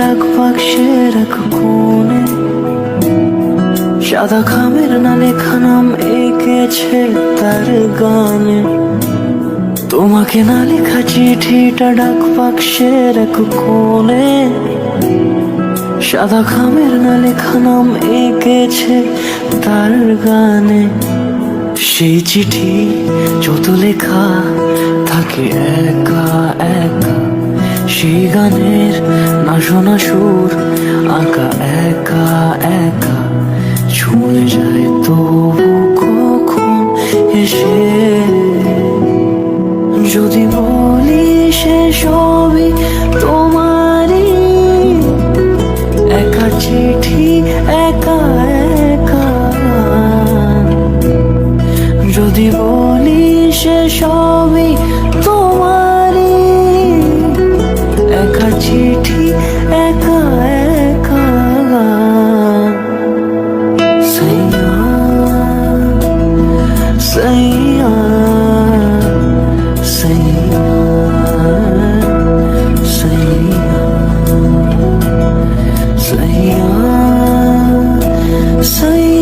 ডাক বাক্সের এক কোণে সাদা খামের না লেখা নাম এঁকেছে তার গানে। তোমাকে না লেখা চিঠিটা ডাক বাক্সের এক কোণে সাদা খামের না লেখা নাম এঁকেছে তার গানে। সেই চিঠি যত লেখা থাকে একা একা, সেই গানের না শোনা সুর আঁকা একা একা ছুঁয়ে যায় তবু কখন এসে। যদি বলি সে সবই তোমারই, একা চিঠি একা একা। যদি বলি সে সবই তোমারই, একা চিঠি একা একা। সাইয়া সাইয়া সাইয়া সাইয়া সাইয়া।